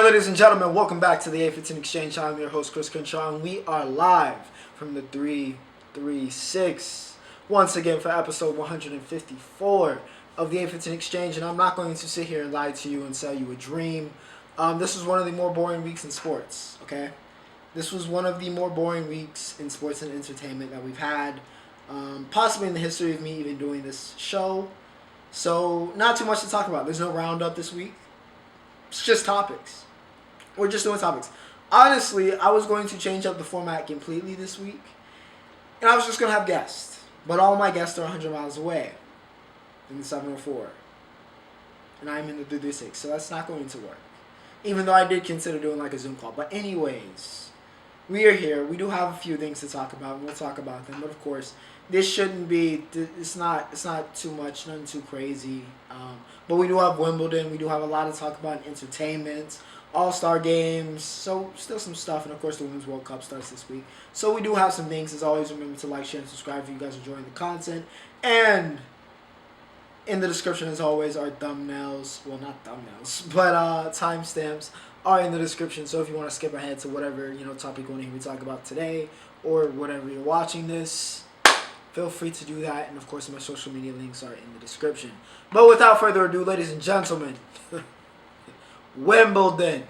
ladies and gentlemen, welcome back to the A15 Exchange. I'm your host, Chris Crenshaw, and we are live from the 336 once again for episode 154 of the A15 Exchange. And I'm not going to sit here and lie to you and sell you a dream. This was one of the more boring weeks in sports, okay? This was one of the more boring weeks in sports and entertainment that we've had, possibly in the history of me even doing this show. So, not too much to talk about. There's no roundup this week. It's just topics. We're just doing topics. Honestly, I was going to change up the format completely this week. And I was just going to have guests. But all my guests are 100 miles away in the 704. And I'm in the 336. So that's not going to work. Even though I did consider doing like a Zoom call. But anyways, we are here. We do have a few things to talk about. And we'll talk about them. But of course, this shouldn't be, it's not too much, nothing too crazy. But we do have Wimbledon. We do have a lot to talk about in entertainment, All-Star games. So still some stuff. And of course, the Women's World Cup starts this week. So we do have some things. As always, remember to like, share, and subscribe if you guys are enjoying the content. And in the description, as always, are thumbnails. Well, not thumbnails, but timestamps are in the description. So if you want to skip ahead to whatever topic you want to hear me talk about today, or whatever you're watching this, feel free to do that. And of course, my social media links are in the description. But without further ado, ladies and gentlemen, Wimbledon.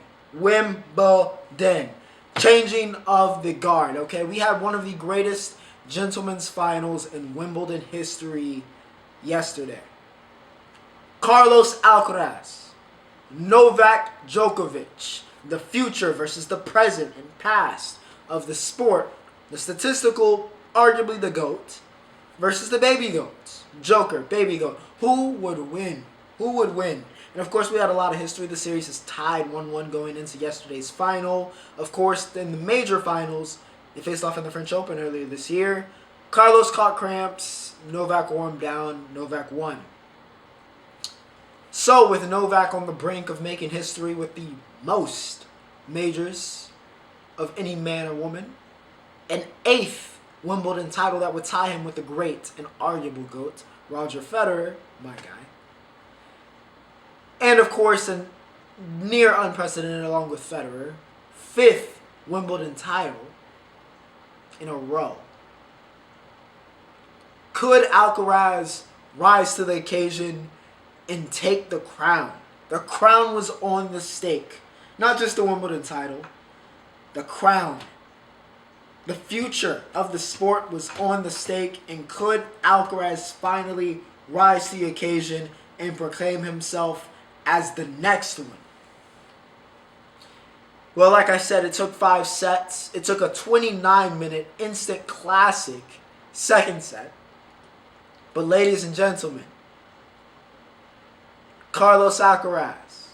Changing of the guard, okay? We had one of the greatest gentlemen's finals in Wimbledon history yesterday. Carlos Alcaraz, Novak Djokovic, the future versus the present and past of the sport, the statistical, arguably the GOAT, versus the baby goat. Joker, baby goat. Who would win? Who would win? And of course, we had a lot of history. The series is tied 1-1 going into yesterday's final. Of course, in the major finals, they faced off in the French Open earlier this year. Carlos caught cramps. Novak warmed down. Novak won. So, with Novak on the brink of making history with the most majors of any man or woman, an 8th Wimbledon title that would tie him with the great and arguable GOAT, Roger Federer, my guy. And of course, a near unprecedented, along with Federer, 5th Wimbledon title in a row. Could Alcaraz rise to the occasion and take the crown? The crown was on the stake. Not just the Wimbledon title, the crown. The future of the sport was on the stake, and could Alcaraz finally rise to the occasion and proclaim himself as the next one? Well, like I said, it took 5 sets. It took a 29-minute instant classic second set. But ladies and gentlemen, Carlos Alcaraz,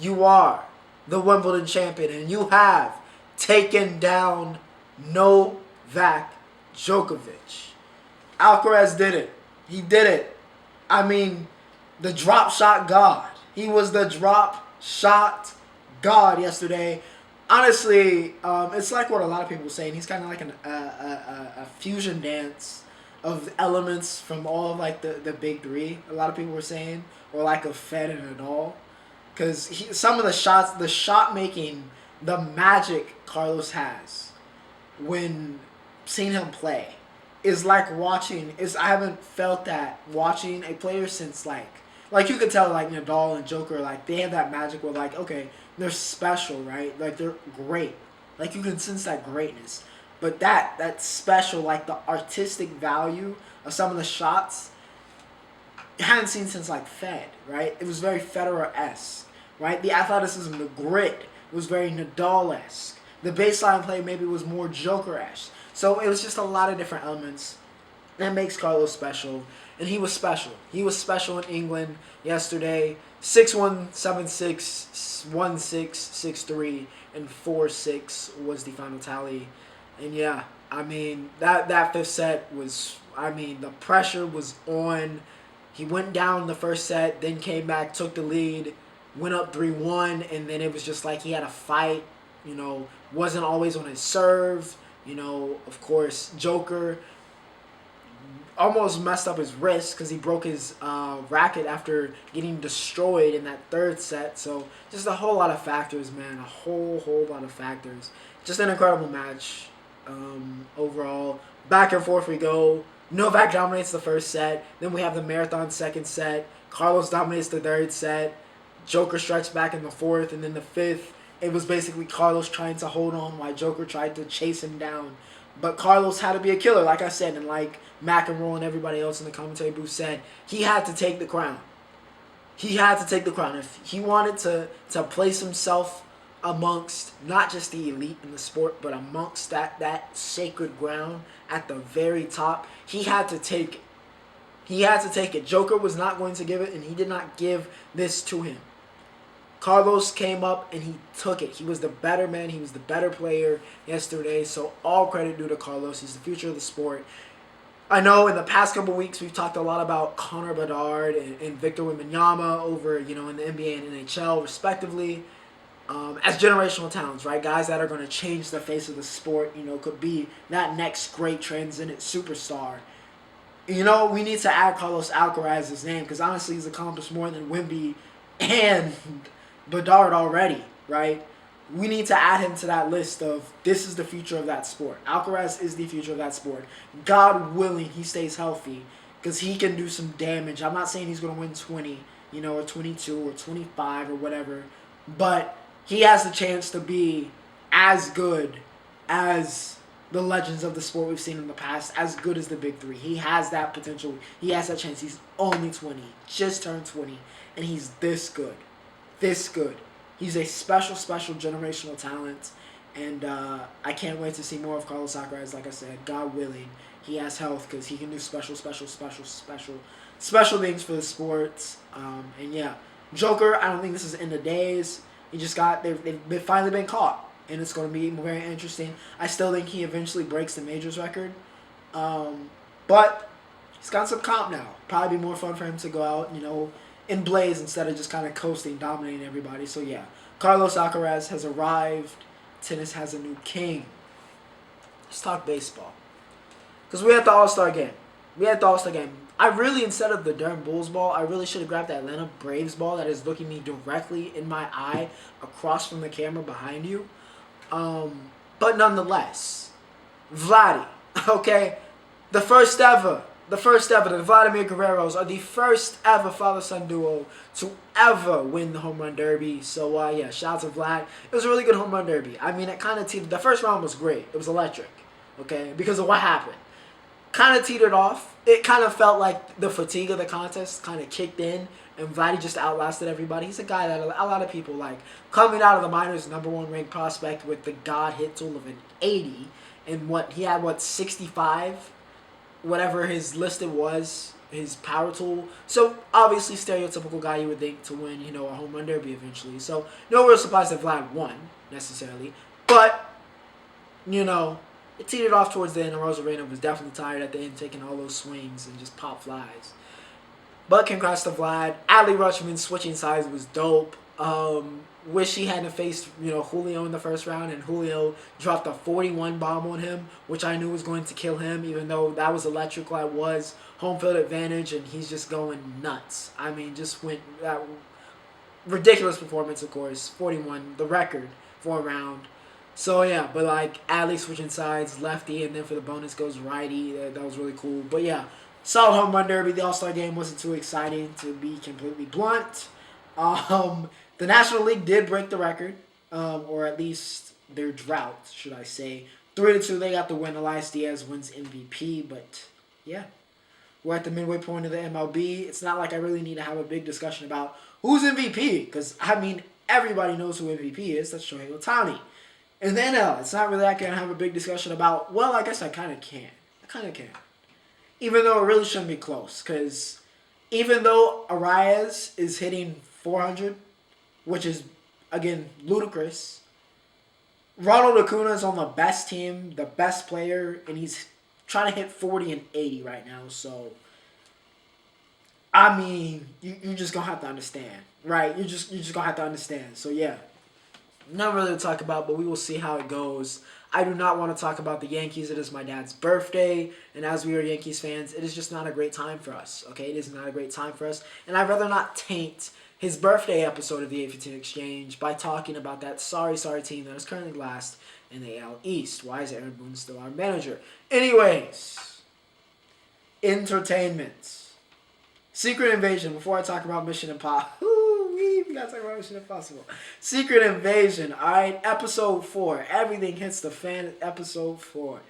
you are the Wimbledon champion, and you have taken down Novak Djokovic. Alcaraz did it. He did it. I mean, the drop shot god. He was the drop shot god yesterday. Honestly, it's like what a lot of people were saying. He's kind of like a fusion dance of elements from all of like the big three. A lot of people were saying, or like a Fed and Nadal, because some of the shots, the shot making, the magic Carlos has when seeing him play is like watching. I haven't felt that watching a player since like you could tell like Nadal and Joker, like they have that magic where like, okay, they're special, right? Like they're great. Like you can sense that greatness. But that special, like the artistic value of some of the shots, I hadn't seen since like Fed, right? It was very Federer-esque, right? The athleticism, the grit was very Nadal-esque. The baseline play maybe was more Joker-esque. So it was just a lot of different elements that makes Carlos special. And he was special. He was special in England yesterday. 6-1, 7-6, 1-6, 6-3, and 4-6 was the final tally. And yeah, I mean, that 5th set was, I mean, the pressure was on. He went down the first set, then came back, took the lead, went up 3-1, and then it was just like he had a fight, wasn't always on his serve. Of course, Joker almost messed up his wrist because he broke his racket after getting destroyed in that third set. So just a whole lot of factors, man. A whole lot of factors. Just an incredible match overall. Back and forth we go. Novak dominates the first set. Then we have the marathon second set. Carlos dominates the third set. Joker stretched back in the fourth. And then the fifth, it was basically Carlos trying to hold on while Joker tried to chase him down. But Carlos had to be a killer, like I said. And like McEnroe and everybody else in the commentary booth said, he had to take the crown. He had to take the crown. If he wanted to place himself amongst not just the elite in the sport, but amongst that sacred ground at the very top, he had to take it. He had to take it. Joker was not going to give it, and he did not give this to him. Carlos came up and he took it. He was the better man. He was the better player yesterday. So all credit due to Carlos. He's the future of the sport. I know in the past couple weeks we've talked a lot about Connor Bedard and Victor Wembanyama over, in the NBA and NHL respectively. As generational talents, right? Guys that are going to change the face of the sport, could be that next great transcendent superstar. We need to add Carlos Alcaraz's name because honestly he's accomplished more than Wemby and Bedard already, right? We need to add him to that list of this is the future of that sport. Alcaraz is the future of that sport. God willing, he stays healthy because he can do some damage. I'm not saying he's going to win 20, or 22 or 25 or whatever, but he has the chance to be as good as the legends of the sport we've seen in the past, as good as the big three. He has that potential. He has that chance. He's only 20, just turned 20, and he's this good. This good. He's a special generational talent, and I can't wait to see more of Carlos Alcaraz. Like I said, God willing, he has health because he can do special things for the sports. And yeah, Joker, I don't think this is in the days. He just they've finally been caught, and it's going to be very interesting. I still think he eventually breaks the majors record, but he's got some comp now. Probably be more fun for him to go out, in blaze instead of just kind of coasting, dominating everybody. So yeah, Carlos Alcaraz has arrived. Tennis has a new king. Let's talk baseball. Because we had the All-Star game. I really, instead of the Durham Bulls ball, I really should have grabbed the Atlanta Braves ball that is looking me directly in my eye across from the camera behind you. But nonetheless, Vladdy, okay? The first ever, the Vladimir Guerreros are the first ever father-son duo to ever win the home run derby. So, yeah, shout out to Vlad. It was a really good home run derby. I mean, it kind of teetered. The first round was great. It was electric, okay, because of what happened. Kind of teetered off. It kind of felt like the fatigue of the contest kind of kicked in, and Vladdy just outlasted everybody. He's a guy that a lot of people like. Coming out of the minors, #1 ranked prospect with the God hit tool of an 80, and he had 65, whatever his listed was, his power tool. So obviously stereotypical guy you would think to win, a home run derby eventually. So no real surprise that Vlad won necessarily, but it teetered off towards the end, and Rosarena was definitely tired at the end, taking all those swings and just pop flies. But congrats to Vlad. Adley Rutschman switching sides was dope. Wish he hadn't faced, Julio in the first round, and Julio dropped a 41 bomb on him, which I knew was going to kill him, even though that was electric, like was home field advantage, and he's just going nuts. I mean, just went that ridiculous performance, of course. 41, the record for a round. So yeah, but Adley switching sides, lefty, and then for the bonus goes righty. That was really cool. But yeah, solid home run derby. The All-Star game wasn't too exciting, to be completely blunt. The National League did break the record, or at least their drought, should I say. 3-2, they got the win. Elias Diaz wins MVP, but yeah. We're at the midway point of the MLB. It's not like I really need to have a big discussion about who's MVP, because, everybody knows who MVP is. That's Shohei Ohtani. In the NL, it's not really like I can have a big discussion about, well, I guess I kind of can. Even though it really shouldn't be close, because even though Arias is hitting 400, which is, again, ludicrous, Ronald Acuna is on the best team, the best player, and he's trying to hit 40 and 80 right now. So, you're just going to have to understand, right? You're just going to have to understand. So, yeah. Not really to talk about, but we will see how it goes. I do not want to talk about the Yankees. It is my dad's birthday, and as we are Yankees fans, it is just not a great time for us, okay? It is not a great time for us, and I'd rather not taint his birthday episode of the 815 Exchange by talking about that sorry team that is currently last in the AL East. Why is Aaron Boone still our manager? Anyways, entertainment. Secret Invasion, before I talk about Mission Impossible. We gotta talk about Mission Impossible. Secret Invasion, alright, episode 4. Everything hits the fan at episode 4.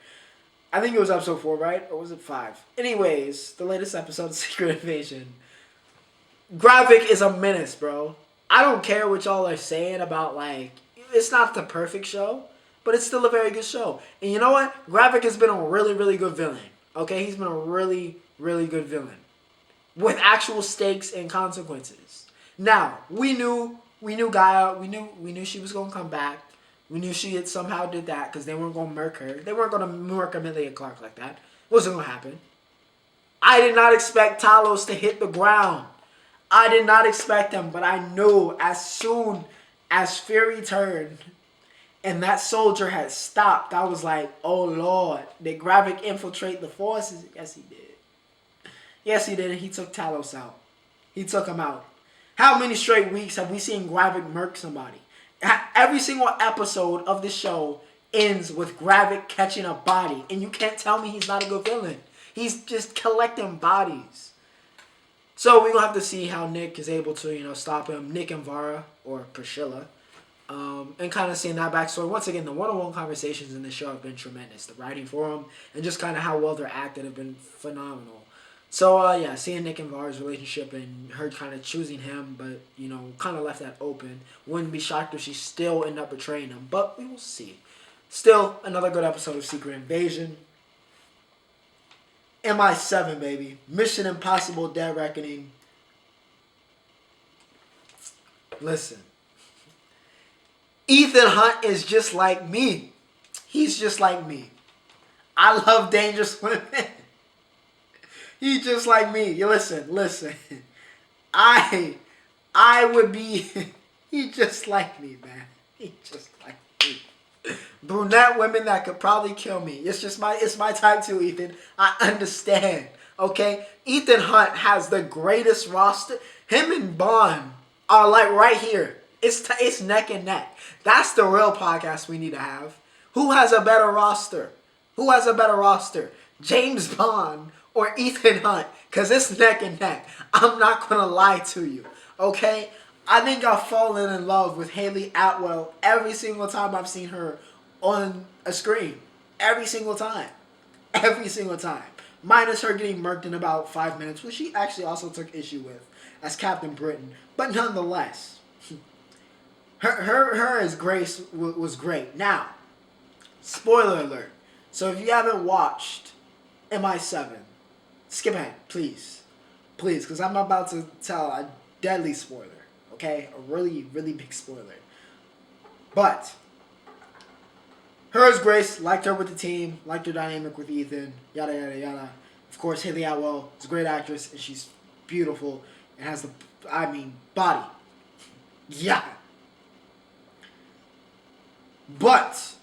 I think it was episode 4, right? Or was it 5? Anyways, the latest episode of Secret Invasion. Graphic is a menace, bro. I don't care what y'all are saying about, like, it's not the perfect show, but it's still a very good show. And you know what? Graphic has been a really, really good villain. Okay? He's been a really, really good villain. With actual stakes and consequences. Now, we knew Gaia, we knew she was gonna come back. We knew she had somehow did that because they weren't gonna murk her. They weren't gonna murk Amelia Clark like that. It wasn't gonna happen. I did not expect Talos to hit the ground. I did not expect him, but I knew as soon as Fury turned and that soldier had stopped, I was like, oh Lord, did Gravik infiltrate the forces? Yes, he did. Yes, he did, and he took Talos out. He took him out. How many straight weeks have we seen Gravik murk somebody? Every single episode of the show ends with Gravik catching a body, and you can't tell me he's not a good villain. He's just collecting bodies. So we're going to have to see how Nick is able to, stop him. Nick and Vara, or Priscilla. And kind of seeing that backstory. Once again, the one-on-one conversations in the show have been tremendous. The writing for them, and just kind of how well they're acted have been phenomenal. So, yeah, seeing Nick and Vara's relationship and her kind of choosing him, but, kind of left that open. Wouldn't be shocked if she still ended up betraying him, but we will see. Still, another good episode of Secret Invasion. MI7, baby. Mission Impossible Dead Reckoning. Listen. Ethan Hunt is just like me. He's just like me. I love dangerous women. He's just like me. You listen. I would be. He just like me, man. He just like me. Brunette women that could probably kill me. It's my type too, Ethan. I understand. Okay? Ethan Hunt has the greatest roster. Him and Bond are like right here. It's neck and neck. That's the real podcast we need to have. Who has a better roster? Who has a better roster? James Bond or Ethan Hunt? Because it's neck and neck. I'm not going to lie to you. Okay? I think I've fallen in love with Haley Atwell every single time I've seen her on a screen. Every single time. Every single time. Minus her getting murked in about 5 minutes, which she actually also took issue with as Captain Britain. But nonetheless, her as Grace was great. Now, spoiler alert. So if you haven't watched MI7, skip ahead, please. Please, because I'm about to tell a deadly spoiler. Okay? A really, really big spoiler. But her as Grace, liked her with the team, liked her dynamic with Ethan, yada, yada, yada. Of course, Haley Atwell is a great actress, and she's beautiful, and has the, body. Yeah. But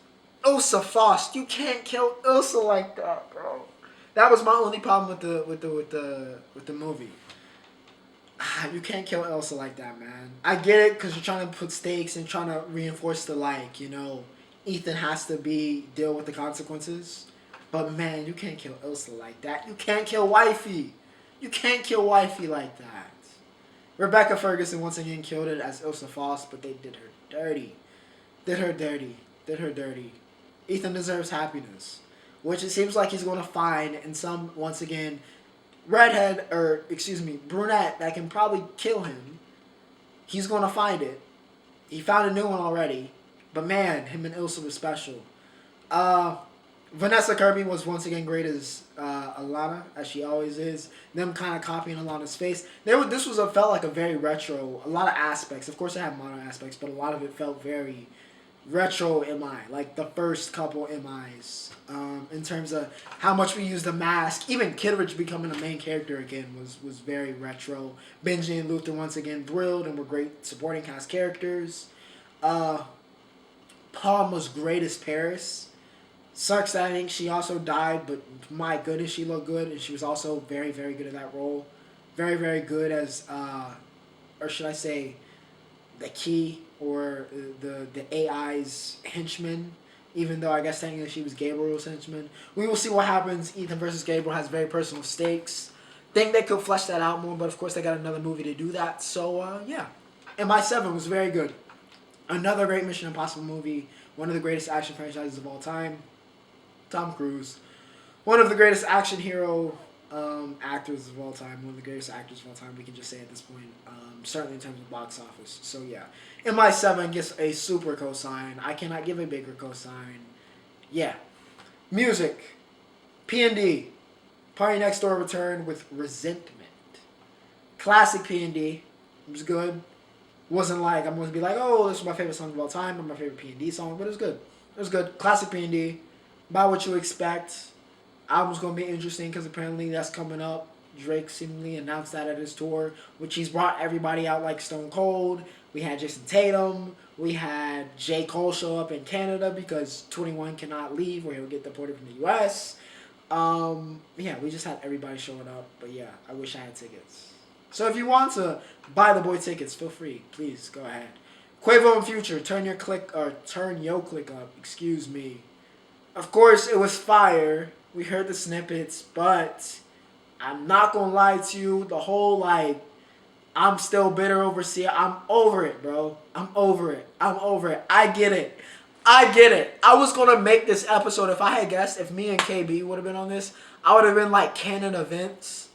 Ilsa Faust, you can't kill Ilsa like that, bro. That was my only problem with the movie. You can't kill Elsa like that, man. I get it because you're trying to put stakes and trying to reinforce the Ethan has to deal with the consequences. But man, you can't kill Elsa like that. You can't kill Wifey. You can't kill Wifey like that. Rebecca Ferguson once again killed it as Ilsa Faust, but they did her dirty. Did her dirty. Ethan deserves happiness, which it seems like he's going to find in some, once again, brunette that can probably kill him. He's going to find it. He found a new one already. But man, him and Ilsa were special. Vanessa Kirby was once again great as Alana, as she always is. Them kind of copying Alana's face. Felt like a very retro, a lot of aspects. Of course it had modern aspects, but a lot of it felt very retro MI, like the first couple MIs. In terms of how much we used the mask. Even Kittredge becoming a main character again was very retro. Benji and Luther once again thrilled and were great supporting cast characters. Palm was great as Paris. Sucks that I think she also died, but my goodness, she looked good, and she was also very, very good at that role. Very, very good as, or should I say, the key or the AI's henchman. Even though I guess technically she was Gabriel's henchman. We will see what happens. Ethan versus Gabriel has very personal stakes. Think they could flesh that out more, but of course they got another movie to do that. So, yeah. And my 7 was very good. Another great Mission Impossible movie. One of the greatest action franchises of all time. Tom Cruise. One of the greatest action hero actors of all time. One of the greatest actors of all time, we can just say at this point. Certainly in terms of box office. So, yeah. And my 7 gets a super cosign. I cannot give a bigger cosign. Yeah. Music. P&D. PartyNextDoor returned with Resentment. Classic P&D. It was good. Wasn't like, I'm going to be like, oh, this is my favorite song of all time, or my favorite P&D song, but it was good. It was good. Classic P&D. About what you expect. Album's going to be interesting because apparently that's coming up. Drake seemingly announced that at his tour, which he's brought everybody out like Stone Cold. We had Jason Tatum. We had J. Cole show up in Canada because 21 cannot leave or he'll get deported from the U.S. Yeah, we just had everybody showing up. But yeah, I wish I had tickets. So if you want to buy the boy tickets, feel free. Please, go ahead. Quavo and Future, turn Yo Clic Up. Excuse me. Of course, it was fire. We heard the snippets, but I'm not going to lie to you. The whole, like, I'm still bitter over Sia. I'm over it, bro. I'm over it. I get it. I was going to make this episode, if I had guessed, if me and KB would have been on this, I would have been like canon events.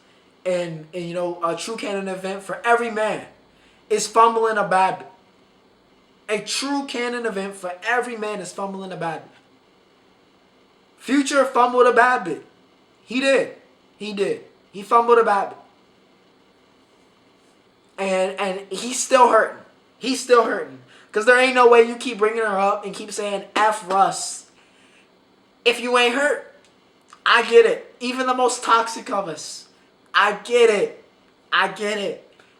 And you know, a true canon event for every man is fumbling a bad bit. A true canon event for every man is fumbling a bad bit. Future fumbled a bad bit. He did. He fumbled a bad bit. And he's still hurting. Because there ain't no way you keep bringing her up and keep saying F Russ if you ain't hurt. I get it. Even the most toxic of us. I get it.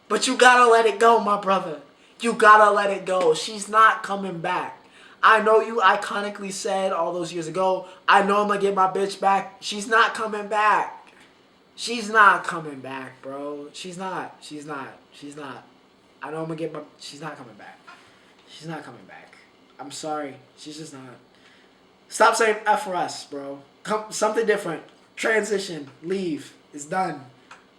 But you gotta let it go, my brother. You gotta let it go. She's not coming back. I know you iconically said all those years ago, I know I'm gonna get my bitch back. She's not coming back. She's not coming back, bro. She's not. I know I'm gonna get my... She's not coming back. I'm sorry. She's just not. Stop saying F for us, bro. Something different. Transition. Leave. It's done.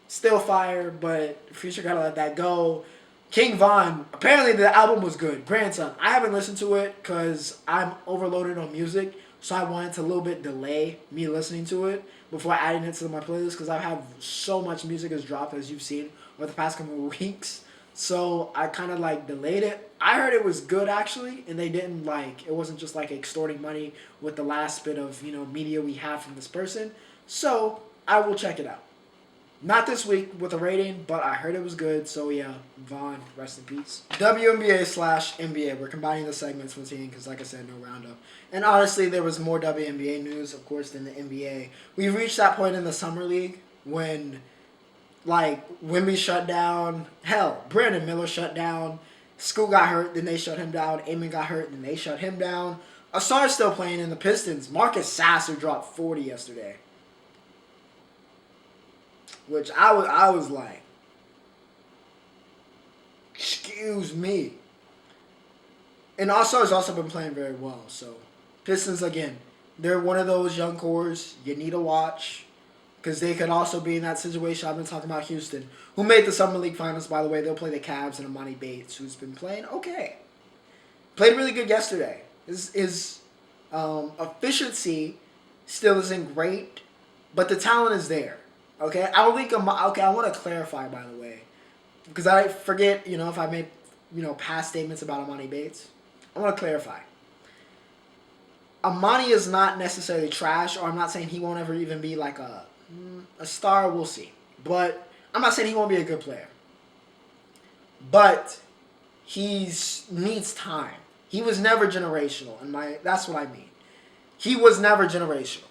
Still fire, but Future gotta let that go. King Von, apparently the album was good. Grandson, I haven't listened to it because I'm overloaded on music, so I wanted to a little bit delay me listening to it before adding it to my playlist because I have so much music has dropped, as you've seen, over the past couple of weeks. So I kind of like delayed it. I heard it was good actually, and they didn't like, it wasn't just like extorting money with the last bit of, you know, media we have from this person. So I will check it out. Not this week with a rating, but I heard it was good. So yeah, Vaughn, rest in peace. WNBA/NBA. We're combining the segments once again because, like I said, no roundup. And honestly, there was more WNBA news, of course, than the NBA. We've reached that point in the summer league when, like, Wemby shut down. Hell, Brandon Miller shut down. Scoot got hurt, then they shut him down. Amen got hurt, then they shut him down. Asar's still playing in the Pistons. Marcus Sasser dropped 40 yesterday. Which I was like, excuse me. And All-Star's also been playing very well. So, Pistons, again, they're one of those young cores you need to watch. Because they could also be in that situation. I've been talking about Houston, who made the Summer League Finals, by the way. They'll play the Cavs and Amani Bates, who's been playing okay. Played really good yesterday. His efficiency still isn't great, but the talent is there. Okay, I don't think okay. I want to clarify, by the way, because I forget, you know, if I made, you know, past statements about Amani Bates. I want to clarify. Amani is not necessarily trash, or I'm not saying he won't ever even be like a star. We'll see, but I'm not saying he won't be a good player. But he needs time. He was never generational, that's what I mean. He was never generational.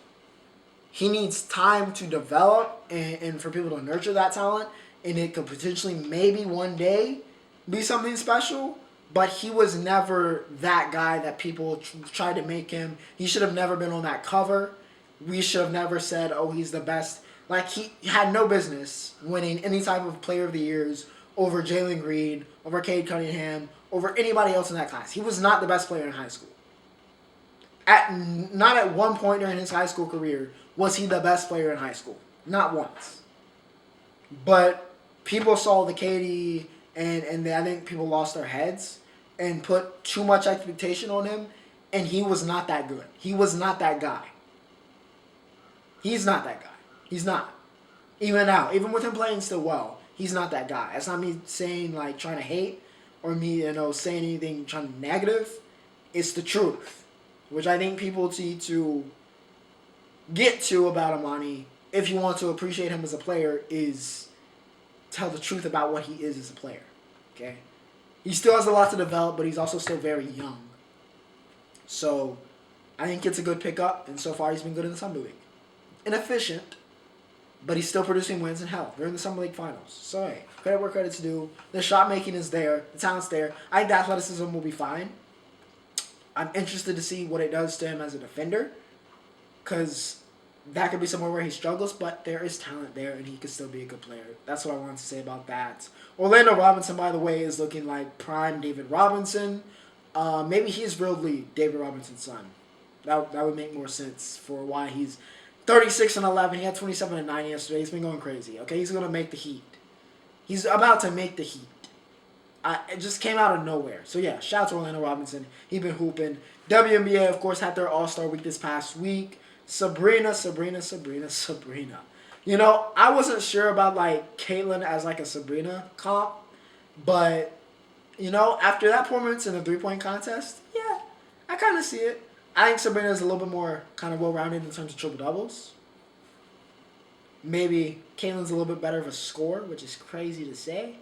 He needs time to develop and for people to nurture that talent. And it could potentially maybe one day be something special. but he was never that guy that people tried to make him. He should have never been on that cover. We should have never said, oh, he's the best. Like, he had no business winning any type of Player of the Years over Jalen Green, over Cade Cunningham, over anybody else in that class. He was not the best player in high school. Not at one point during his high school career was he the best player in high school. Not once. But people saw the KD, and I think people lost their heads and put too much expectation on him, and he was not that good. He was not that guy. He's not that guy. He's not. Even now, even with him playing still well, he's not that guy. That's not me saying, like, trying to hate or me, saying anything trying to negative. It's the truth, which I think people need to get to about Amani, if you want to appreciate him as a player, is tell the truth about what he is as a player. Okay? He still has a lot to develop, but he's also still very young. So, I think it's a good pickup, and so far he's been good in the Summer League. Inefficient, but he's still producing wins and hell. They're in the Summer League Finals. So, hey, credit where credit's due. The shot making is there. The talent's there. I think the athleticism will be fine. I'm interested to see what it does to him as a defender, because that could be somewhere where he struggles, but there is talent there, and he could still be a good player. That's what I wanted to say about that. Orlando Robinson, by the way, is looking like prime David Robinson. Maybe he's really David Robinson's son. That would make more sense for why he's 36-11. He had 27-9 yesterday. He's been going crazy. Okay, he's gonna make the Heat. He's about to make the Heat. It just came out of nowhere. So yeah, shout out to Orlando Robinson. He been hooping. WNBA, of course, had their All-Star Week this past week. Sabrina. You know, I wasn't sure about, like, Caitlyn as, like, a Sabrina comp. But, you know, after that performance in the three-point contest, yeah, I kind of see it. I think Sabrina is a little bit more kind of well-rounded in terms of triple-doubles. Maybe Caitlyn's a little bit better of a scorer, which is crazy to say.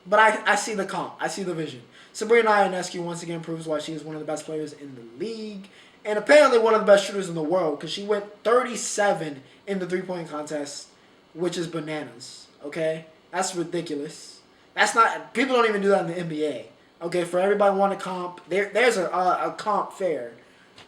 But I see the comp. I see the vision. Sabrina Ionescu once again proves why she is one of the best players in the league. And apparently one of the best shooters in the world, because she went 37 in the three-point contest, which is bananas. Okay? That's ridiculous. That's not... People don't even do that in the NBA. Okay? For everybody want to comp, there's a comp fair.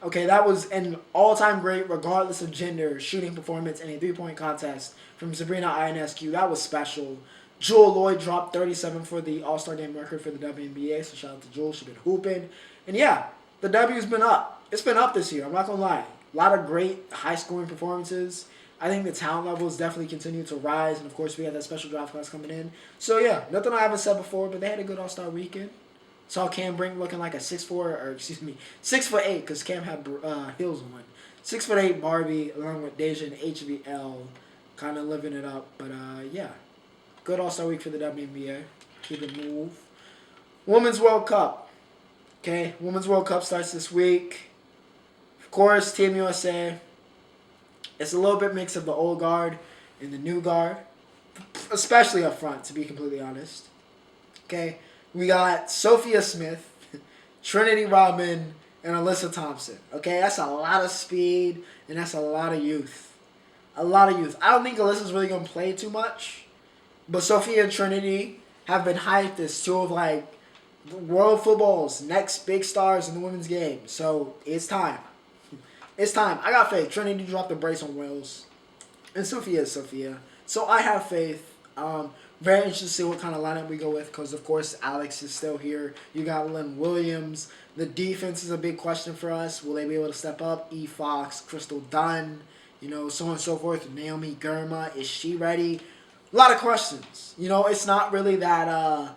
Okay? That was an all-time great, regardless of gender, shooting performance in a three-point contest from Sabrina Ionescu. That was special. Jewel Lloyd dropped 37 for the All-Star Game record for the WNBA, so shout out to Jewel. She's been hooping. And yeah, the W's been up. It's been up this year. I'm not going to lie. A lot of great high-scoring performances. I think the talent levels definitely continue to rise. And, of course, we have that special draft class coming in. So, yeah, nothing I haven't said before, but they had a good All-Star weekend. Saw Cam Brink looking like a 6'8", because Cam had heels on. 6'8" Barbie, along with Deja and HVL, kind of living it up. But, yeah, good All-Star week for the WNBA. Keep it move. Women's World Cup. Okay, Women's World Cup starts this week. Of course, Team USA. It's a little bit mix of the old guard and the new guard, especially up front, to be completely honest. Okay, we got Sophia Smith, Trinity Rodman, and Alyssa Thompson. Okay, that's a lot of speed, and that's a lot of youth. A lot of youth. I don't think Alyssa's really going to play too much, but Sophia and Trinity have been hyped as two of, like, world football's next big stars in the women's game. So, it's time. It's time. I got faith. Trinity dropped the brace on Wales. And Sophia is Sophia. So I have faith. Very interested to see what kind of lineup we go with, because, of course, Alex is still here. You got Lynn Williams. The defense is a big question for us. Will they be able to step up? E. Fox, Crystal Dunn, so on and so forth. Naomi Girma, is she ready? A lot of questions. It's not really that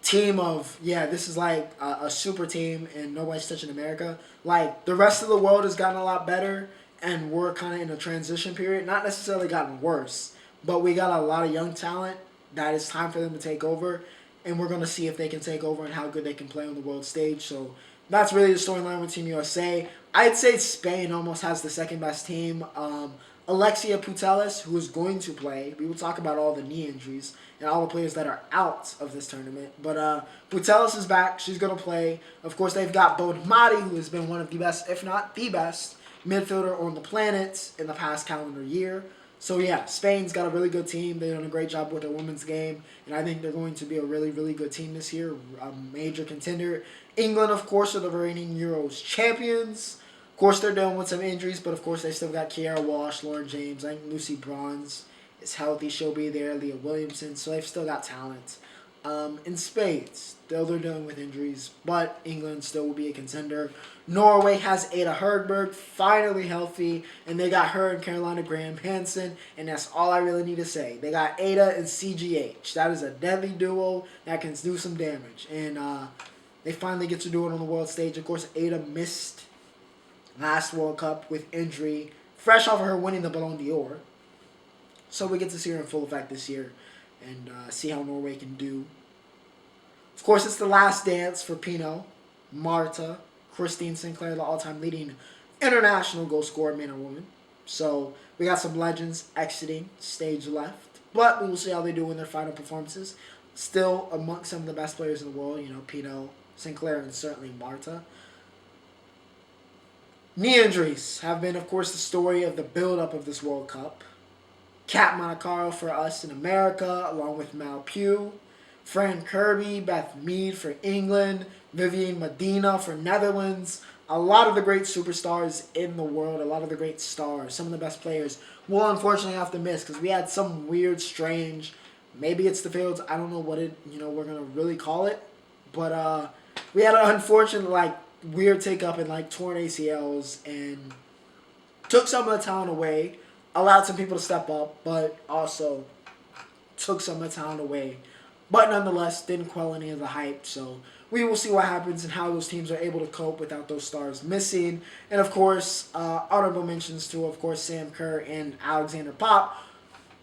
team of, this is like a super team and nobody's touching America. Like, the rest of the world has gotten a lot better, and we're kind of in a transition period. Not necessarily gotten worse, but we got a lot of young talent that it's time for them to take over, and we're going to see if they can take over and how good they can play on the world stage. So that's really the storyline with Team USA. I'd say Spain almost has the second best team. Alexia Putellas, who is going to play. We will talk about all the knee injuries and all the players that are out of this tournament. But Putellas is back. She's going to play. Of course, they've got Bode Madi, who has been one of the best, if not the best, midfielder on the planet in the past calendar year. So yeah, Spain's got a really good team. They've done a great job with their women's game, and I think they're going to be a really, really good team this year, a major contender. England, of course, are the reigning Euros champions. Of course, they're dealing with some injuries, but of course, they still got Kiara Walsh, Lauren James. I think Lucy Bronze is healthy. She'll be there. Leah Williamson. So they've still got talent. In spades, though they're dealing with injuries, but England still will be a contender. Norway has Ada Hegerberg, finally healthy, and they got her and Carolina Graham Hansen, and that's all I really need to say. They got Ada and CGH. That is a deadly duo that can do some damage, and they finally get to do it on the world stage. Of course, Ada missed last World Cup with injury, fresh off of her winning the Ballon d'Or, so we get to see her in full effect this year and see how Norway can do. Of course, it's the last dance for Pino, Marta, Christine Sinclair, the all-time leading international goal scorer, man or woman. So we got some legends exiting stage left, but we will see how they do in their final performances. Still amongst some of the best players in the world, Pino, Sinclair, and certainly Marta. Knee injuries have been, of course, the story of the build-up of this World Cup. Kat Monacaro for us in America, along with Mal Pugh. Fran Kirby, Beth Mead for England, Vivian Medina for Netherlands. A lot of the great superstars in the world, a lot of the great stars, some of the best players will unfortunately have to miss because we had some weird, strange, maybe it's the fields, I don't know what we're going to really call it, but we had an unfortunate, weird take-up in, torn ACLs and took some of the talent away, allowed some people to step up, but also took some of the talent away. But nonetheless, didn't quell any of the hype. So we will see what happens and how those teams are able to cope without those stars missing. And of course, honorable mentions to, of course, Sam Kerr and Alexandra Pop,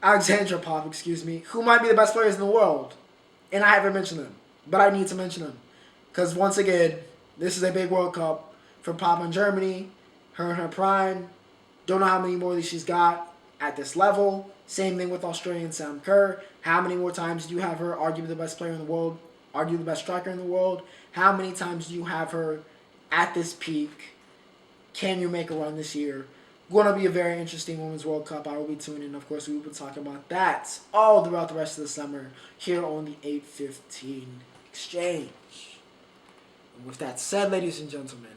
who might be the best players in the world. And I haven't mentioned them, but I need to mention them. Because once again, this is a big World Cup for Pop in Germany. Her in her prime. Don't know how many more she's got at this level. Same thing with Australian Sam Kerr. How many more times do you have her arguably the best player in the world, arguably the best striker in the world? How many times do you have her at this peak? Can you make a run this year? Going to be a very interesting Women's World Cup. I will be tuning in. Of course, we will be talking about that all throughout the rest of the summer here on the 815 Exchange. And with that said, ladies and gentlemen,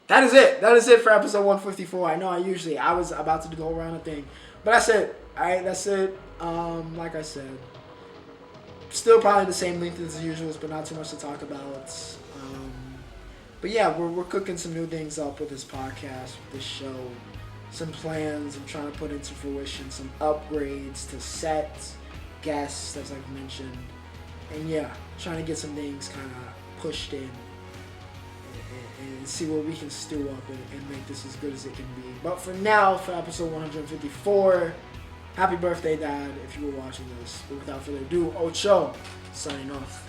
that is it. That is it for episode 154. I know I was about to go around a thing, but that's it. Alright, that's it. Like I said, still probably the same length as usual, but not too much to talk about. But yeah, we're cooking some new things up with this podcast, with this show. Some plans I'm trying to put into fruition, some upgrades to sets, guests, as I've mentioned. And yeah, trying to get some things kind of pushed in and see what we can stew up and make this as good as it can be. But for now, for episode 154, happy birthday, Dad, if you were watching this. But without further ado, Ocho, signing off.